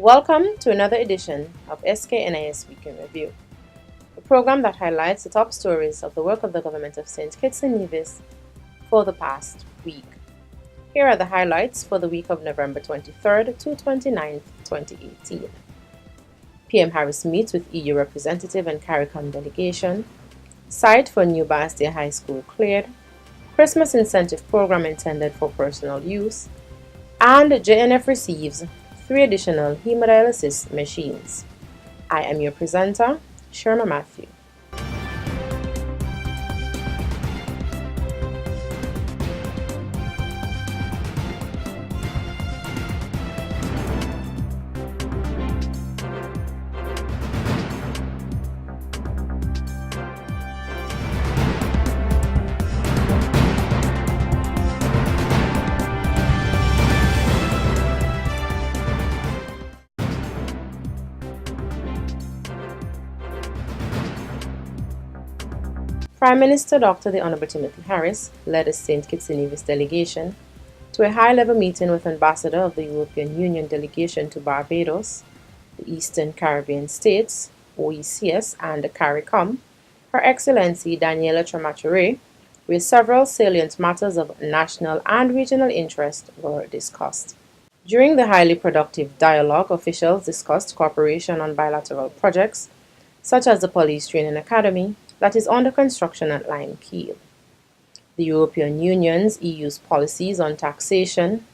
Welcome to another edition of SKNIS Week in Review, a program that highlights the top stories of the work of the government of St. Kitts and Nevis for the past week. Here are the highlights for the week of November 23rd to 29th, 2018. PM Harris meets with EU representative and CARICOM delegation. Site for New Bastia High School cleared. Christmas incentive program intended for personal use. And JNF receives 3 additional hemodialysis machines. I am your presenter, Sherma Matthew. Prime Minister Dr. the Honorable Timothy Harris led a St. Kitts and Nevis delegation to a high-level meeting with Ambassador of the European Union delegation to Barbados, the Eastern Caribbean States, OECS, and the CARICOM, Her Excellency Daniela Trematere, where several salient matters of national and regional interest were discussed. During the highly productive dialogue, officials discussed cooperation on bilateral projects, such as the Police Training Academy, that is under construction at Lime Keel, the European Union's EU's policies on taxation,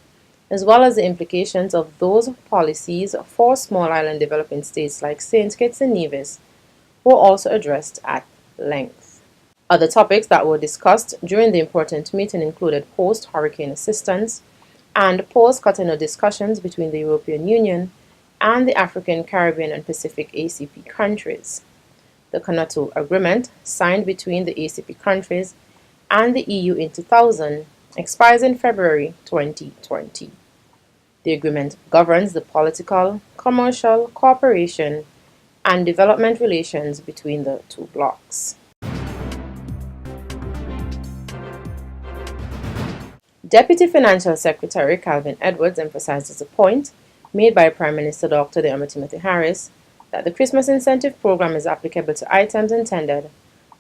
as well as the implications of those policies for small island developing states like St. Kitts and Nevis, were also addressed at length. Other topics that were discussed during the important meeting included post-hurricane assistance and post-Cotonou discussions between the European Union and the African, Caribbean, and Pacific ACP countries. The Cotonou Agreement, signed between the ACP countries and the EU in 2000, expires in February 2020. The agreement governs the political, commercial, cooperation, and development relations between the two blocs. Deputy Financial Secretary Calvin Edwards emphasizes the point made by Prime Minister Dr. the Honorable Timothy Harris that the Christmas incentive program is applicable to items intended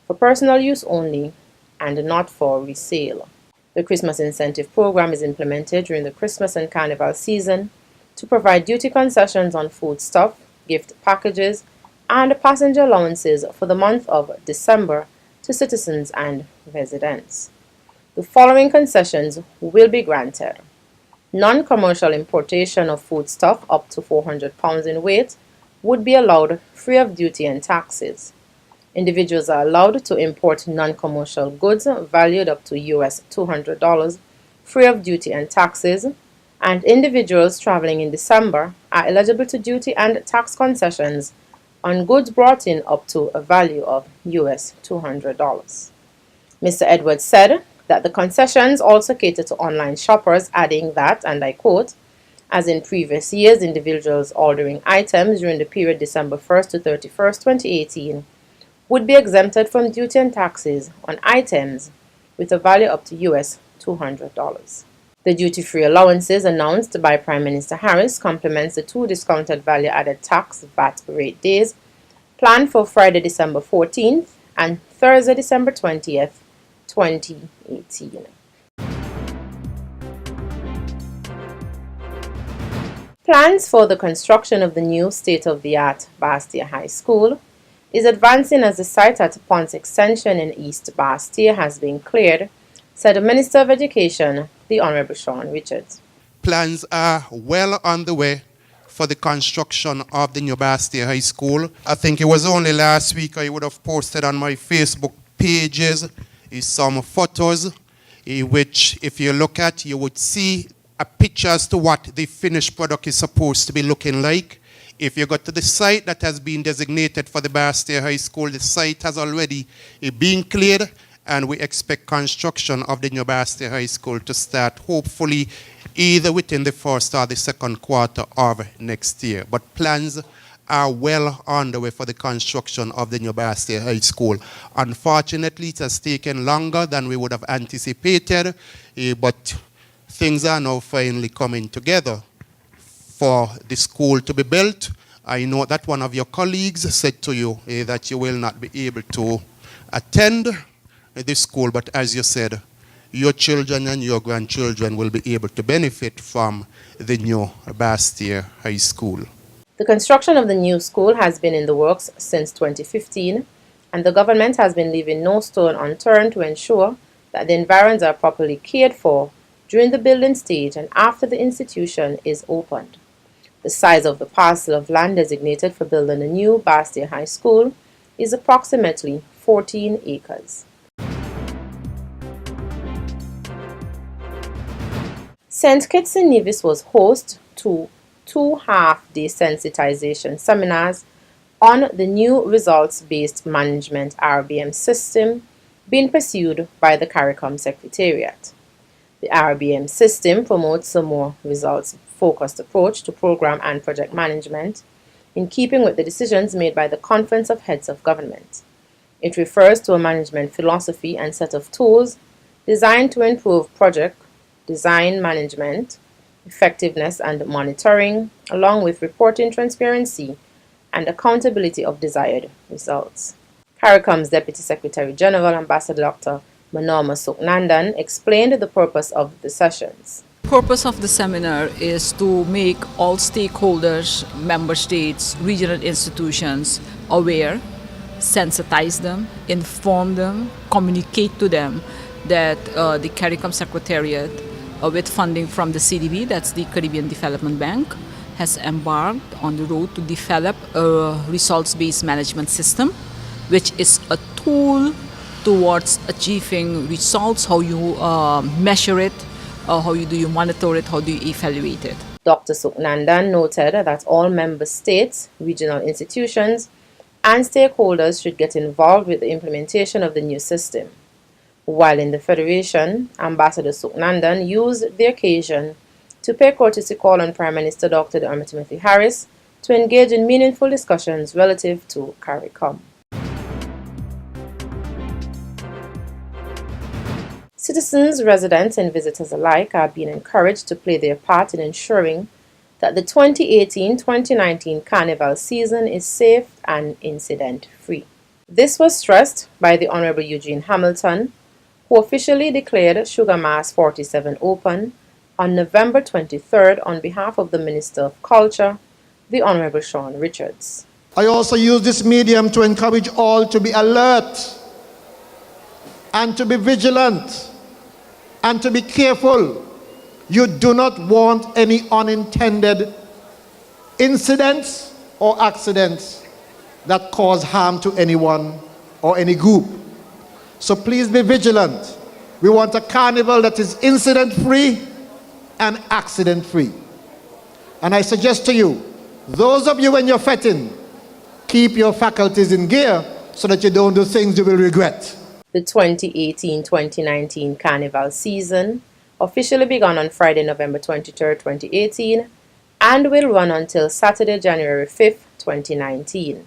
for personal use only and not for resale. The Christmas incentive program is implemented during the Christmas and Carnival season to provide duty concessions on foodstuff, gift packages, and passenger allowances for the month of December to citizens and residents. The following concessions will be granted: non-commercial importation of foodstuff up to 400 pounds in weight would be allowed free of duty and taxes. Individuals are allowed to import non-commercial goods valued up to US $200 free of duty and taxes, and individuals traveling in December are eligible to duty and tax concessions on goods brought in up to a value of US $200. Mr. Edwards said that the concessions also cater to online shoppers, adding that, and I quote, "As in previous years, individuals ordering items during the period December 1st to 31st, 2018 would be exempted from duty and taxes on items with a value up to US $200. The duty-free allowances announced by Prime Minister Harris complements the 2 discounted value-added tax VAT rate days planned for Friday, December 14th and Thursday, December 20th, 2018. Plans for the construction of the new state-of-the-art Bastia High School is advancing as the site at Ponce Extension in East Bastia has been cleared, said the Minister of Education, the Honorable Sean Richards. Plans are well on the way for the construction of the new Bastia High School. I think it was only last week I would have posted on my Facebook pages some photos, which if you look at, you would see a picture as to what the finished product is supposed to be looking like. If you go to the site that has been designated for the Bastia High School, the site has already been cleared, and we expect construction of the new Bastia High School to start hopefully either within the first or the second quarter of next year. But plans are well on the way for the construction of the new Bastia High School. Unfortunately, it has taken longer than we would have anticipated, but things are now finally coming together for the school to be built. I know that one of your colleagues said to you that you will not be able to attend this school, but as you said, your children and your grandchildren will be able to benefit from the new Bastia High School. The construction of the new school has been in the works since 2015, and the government has been leaving no stone unturned to ensure that the environs are properly cared for during the building stage and after the institution is opened. The size of the parcel of land designated for building a new Bastia High School is approximately 14 acres. St. Kitts and Nevis was host to 2 half-day sensitization seminars on the new results-based management RBM system being pursued by the CARICOM Secretariat. The RBM system promotes a more results-focused approach to program and project management in keeping with the decisions made by the Conference of Heads of Government. It refers to a management philosophy and set of tools designed to improve project design management, effectiveness and monitoring, along with reporting transparency and accountability of desired results. CARICOM's Deputy Secretary General, Ambassador Dr. Manorma Suknandan, explained the purpose of the sessions. The purpose of the seminar is to make all stakeholders, member states, regional institutions aware, sensitize them, inform them, communicate to them that the CARICOM Secretariat, with funding from the CDB, that's the Caribbean Development Bank, has embarked on the road to develop a results-based management system, which is a tool towards achieving results, how you measure it, how do you monitor it, how do you evaluate it. Dr. Suknandan noted that all member states, regional institutions, and stakeholders should get involved with the implementation of the new system. While in the Federation, Ambassador Suknandan used the occasion to pay courtesy call on Prime Minister Dr. Timothy Harris to engage in meaningful discussions relative to CARICOM. Citizens, residents, and visitors alike are being encouraged to play their part in ensuring that the 2018-2019 Carnival season is safe and incident-free. This was stressed by the Honorable Eugene Hamilton, who officially declared Sugar Mass 47 open on November 23rd on behalf of the Minister of Culture, the Honorable Sean Richards. I also use this medium to encourage all to be alert and to be vigilant and to be careful. You do not want any unintended incidents or accidents that cause harm to anyone or any group. So please be vigilant. We want a carnival that is incident-free and accident-free. And I suggest to you, those of you when you're fetting, keep your faculties in gear so that you don't do things you will regret. The 2018-2019 Carnival season officially began on Friday, November 23, 2018, and will run until Saturday, January 5, 2019.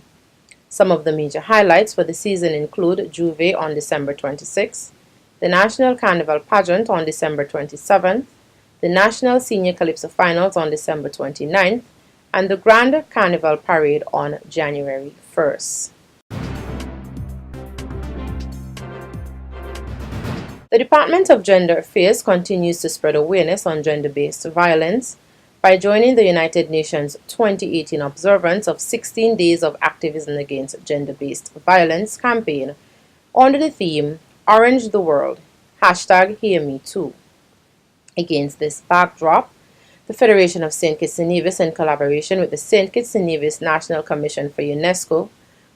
Some of the major highlights for the season include Juve on December 26, the National Carnival Pageant on December 27th, the National Senior Calypso Finals on December 29th, and the Grand Carnival Parade on January 1st. The Department of Gender Affairs continues to spread awareness on gender-based violence by joining the United Nations 2018 observance of 16 Days of Activism Against Gender-Based Violence campaign under the theme Orange the World, #HearMeToo. Against this backdrop, the Federation of St. Kitts and Nevis, in collaboration with the St. Kitts and Nevis National Commission for UNESCO,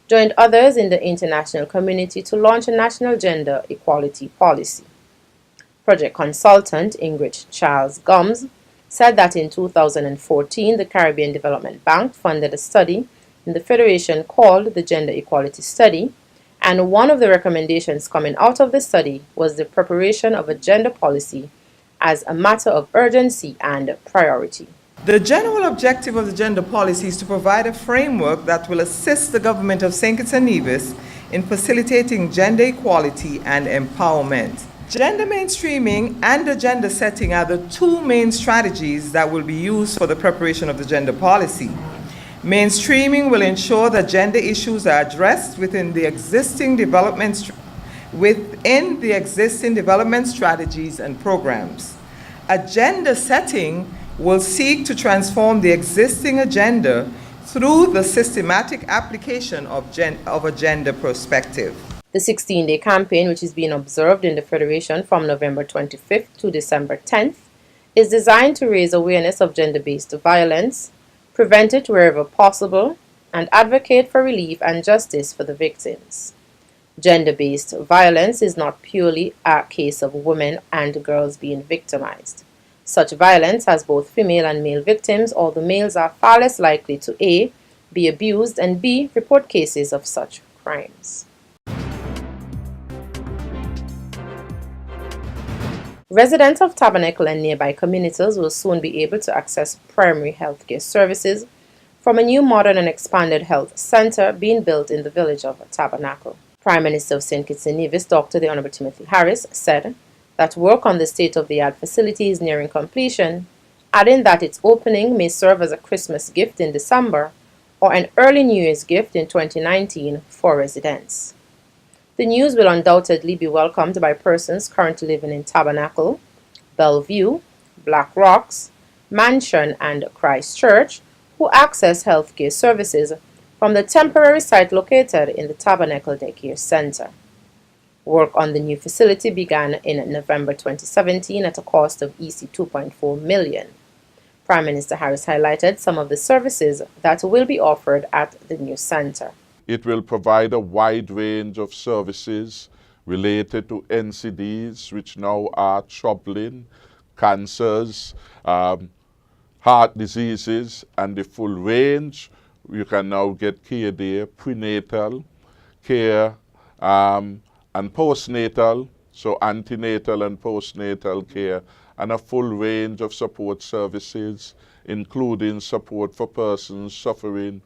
joined others in the international community to launch a national gender equality policy. Project consultant Ingrid Charles Gums said that in 2014, the Caribbean Development Bank funded a study in the Federation called the Gender Equality Study, and one of the recommendations coming out of the study was the preparation of a gender policy as a matter of urgency and priority. The general objective of the gender policy is to provide a framework that will assist the government of St. Kitts and Nevis in facilitating gender equality and empowerment. Gender mainstreaming and agenda setting are the two main strategies that will be used for the preparation of the gender policy. Mainstreaming will ensure that gender issues are addressed within the existing development strategies and programs. Agenda setting will seek to transform the existing agenda through the systematic application of a gender perspective. The 16-day campaign, which is being observed in the Federation from November 25th to December 10th, is designed to raise awareness of gender-based violence, prevent it wherever possible, and advocate for relief and justice for the victims. Gender-based violence is not purely a case of women and girls being victimized. Such violence has both female and male victims, although males are far less likely to A. be abused and B. report cases of such crimes. Residents of Tabernacle and nearby communities will soon be able to access primary health care services from a new modern and expanded health center being built in the village of Tabernacle. Prime Minister of St. Kitts and Nevis, Dr. the Honorable Timothy Harris, said that work on the state-of-the-art facility is nearing completion, adding that its opening may serve as a Christmas gift in December or an early New Year's gift in 2019 for residents. The news will undoubtedly be welcomed by persons currently living in Tabernacle, Bellevue, Black Rocks, Mansion, and Christchurch, who access healthcare services from the temporary site located in the Tabernacle Daycare Center. Work on the new facility began in November 2017 at a cost of EC 2.4 million. Prime Minister Harris highlighted some of the services that will be offered at the new center. It will provide a wide range of services related to NCDs, which now are troubling, cancers, heart diseases, and the full range. You can now get care there, prenatal care, and postnatal, so antenatal and postnatal care, and a full range of support services, including support for persons suffering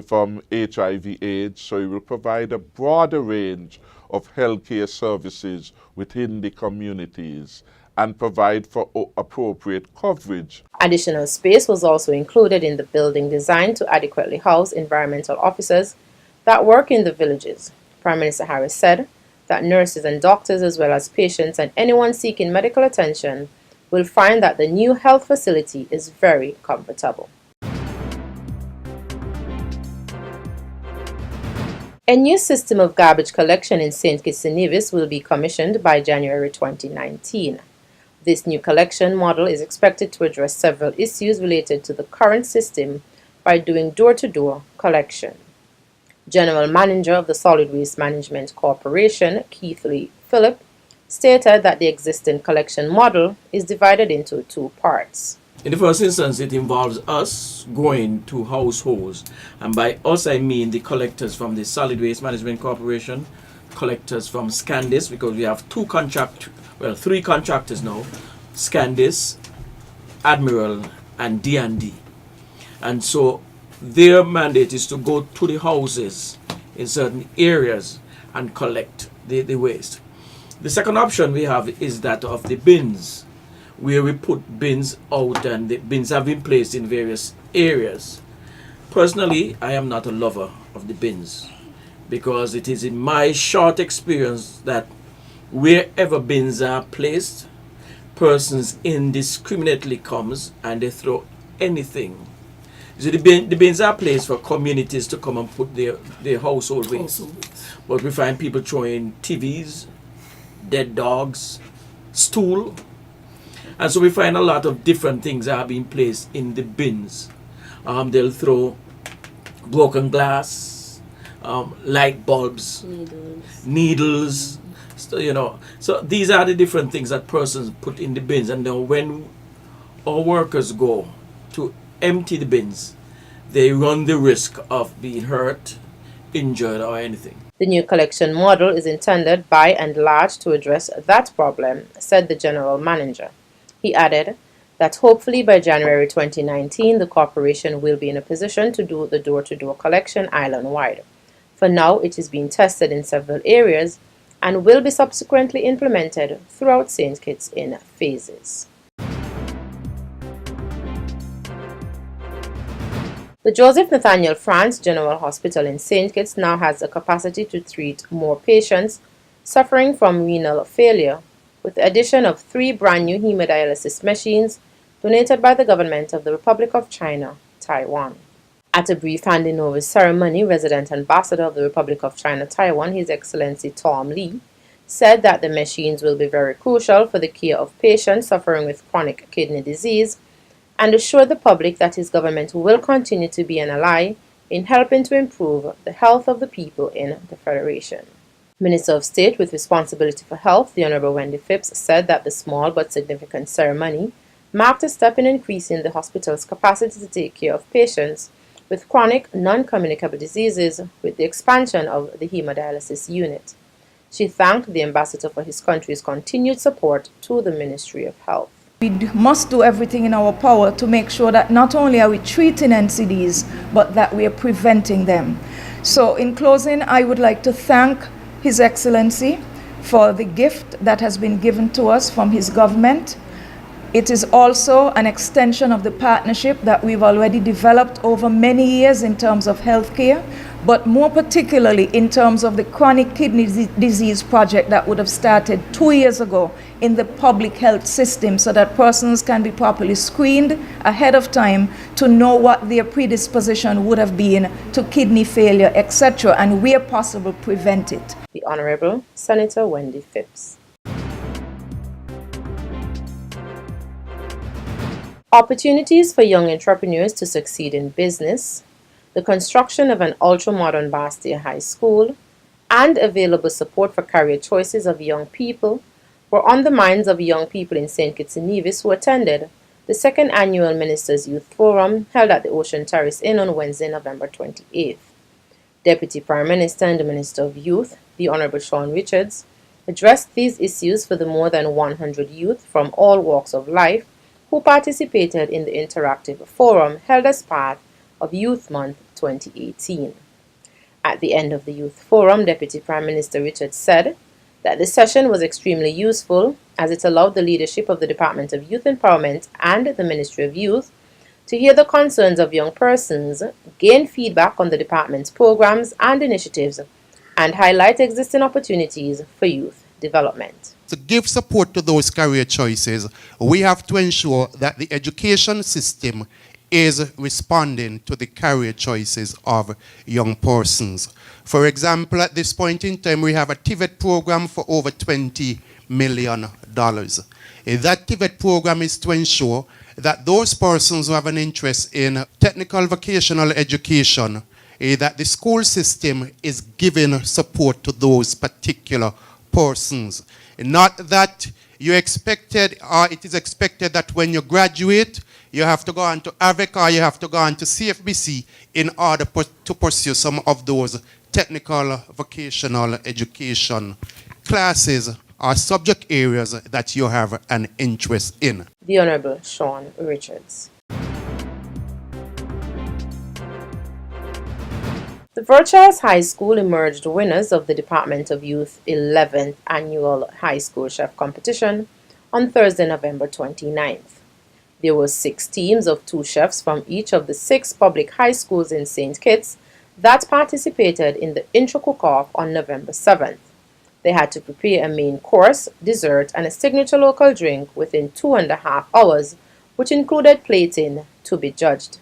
from HIV/AIDS. So it will provide a broader range of healthcare services within the communities and provide for appropriate coverage. Additional space was also included in the building designed to adequately house environmental officers that work in the villages. Prime Minister Harris said that nurses and doctors, as well as patients and anyone seeking medical attention, will find that the new health facility is very comfortable. A new system of garbage collection in St. Kitts and Nevis will be commissioned by January 2019. This new collection model is expected to address several issues related to the current system by doing door-to-door collection. General Manager of the Solid Waste Management Corporation, Keith Lee Phillip, stated that the existing collection model is divided into two parts. In the first instance, it involves us going to households, and by us I mean the collectors from the Solid Waste Management Corporation, collectors from SKNIS, because we have three contractors now, SKNIS, Admiral, and D&D. And so their mandate is to go to the houses in certain areas and collect the waste. The second option we have is that of the bins, where we put bins out, and the bins have been placed in various areas. Personally, I am not a lover of the bins, because it is in my short experience that wherever bins are placed, persons indiscriminately comes and they throw anything. So the bins are placed for communities to come and put their household waste. But we find people throwing TVs, dead dogs, stool. And so we find a lot of different things are being placed in the bins. They'll throw broken glass, light bulbs, needles. So these are the different things that persons put in the bins. And then when our workers go to empty the bins, they run the risk of being hurt, injured, or anything. The new collection model is intended by and large to address that problem, said the General Manager. He added that hopefully by January 2019, the corporation will be in a position to do the door-to-door collection island-wide. For now, it is being tested in several areas, and will be subsequently implemented throughout St. Kitts in phases. The Joseph Nathaniel France General Hospital in St. Kitts now has the capacity to treat more patients suffering from renal failure, with the addition of 3 brand new hemodialysis machines donated by the government of the Republic of China, Taiwan. At a brief handing over ceremony, Resident Ambassador of the Republic of China, Taiwan, His Excellency Tom Lee, said that the machines will be very crucial for the care of patients suffering with chronic kidney disease, and assured the public that his government will continue to be an ally in helping to improve the health of the people in the Federation. Minister of State with responsibility for health, the Honorable Wendy Phipps, said that the small but significant ceremony marked a step in increasing the hospital's capacity to take care of patients with chronic non-communicable diseases with the expansion of the hemodialysis unit. She thanked the ambassador for his country's continued support to the Ministry of Health. We must do everything in our power to make sure that not only are we treating NCDs, but that we are preventing them. So in closing, I would like to thank His Excellency for the gift that has been given to us from his government. It is also an extension of the partnership that we've already developed over many years in terms of healthcare, but more particularly in terms of the chronic kidney disease project that would have started 2 years ago in the public health system, so that persons can be properly screened ahead of time to know what their predisposition would have been to kidney failure, etc., and where possible prevent it. The Honorable Senator Wendy Phipps. Opportunities for young entrepreneurs to succeed in business, the construction of an ultra-modern Bastia High School, and available support for career choices of young people were on the minds of young people in St. Kitts and Nevis who attended the second annual Ministers' Youth Forum held at the Ocean Terrace Inn on Wednesday, November 28th. Deputy Prime Minister and the Minister of Youth, the Honorable Sean Richards, addressed these issues for the more than 100 youth from all walks of life who participated in the interactive forum held as part of Youth Month 2018. At the end of the Youth Forum, Deputy Prime Minister Richards said that the session was extremely useful as it allowed the leadership of the Department of Youth Empowerment and the Ministry of Youth to hear the concerns of young persons, gain feedback on the department's programs and initiatives, and highlight existing opportunities for youth development. To give support to those career choices, we have to ensure that the education system is responding to the career choices of young persons. For example, at this point in time, we have a TVET program for over $20 million. That TVET program is to ensure that those persons who have an interest in technical vocational education, that the school system is giving support to those particular persons. Not that you expected, or it is expected that when you graduate, you have to go on to AVIC or you have to go on to CFBC in order to pursue some of those technical vocational education classes or subject areas that you have an interest in. The Honorable Sean Richards. The Virtuals High School emerged winners of the Department of Youth 11th Annual High School Chef Competition on Thursday, November 29th. There were 6 teams of 2 chefs from each of the 6 public high schools in St. Kitts that participated in the intro cook-off on November 7th. They had to prepare a main course, dessert, and a signature local drink within 2.5 hours, which included plating to be judged.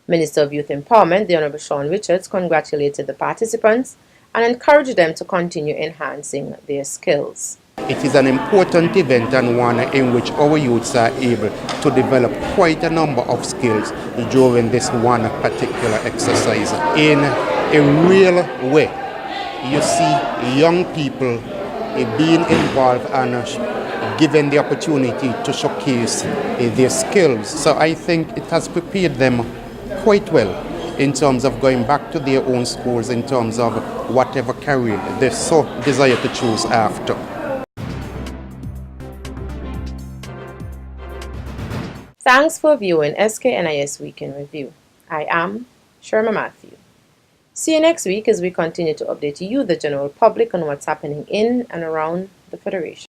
Minister of Youth Empowerment, the Honorable Sean Richards, congratulated the participants and encouraged them to continue enhancing their skills. It is an important event and one in which our youths are able to develop quite a number of skills during this one particular exercise. In a real way, you see young people being involved and given the opportunity to showcase their skills. So I think it has prepared them quite well in terms of going back to their own schools, in terms of whatever career they so desire to choose after. Thanks for viewing SKNIS Week in Review. I am Sherma Matthew. See you next week as we continue to update you, the general public, on what's happening in and around the Federation.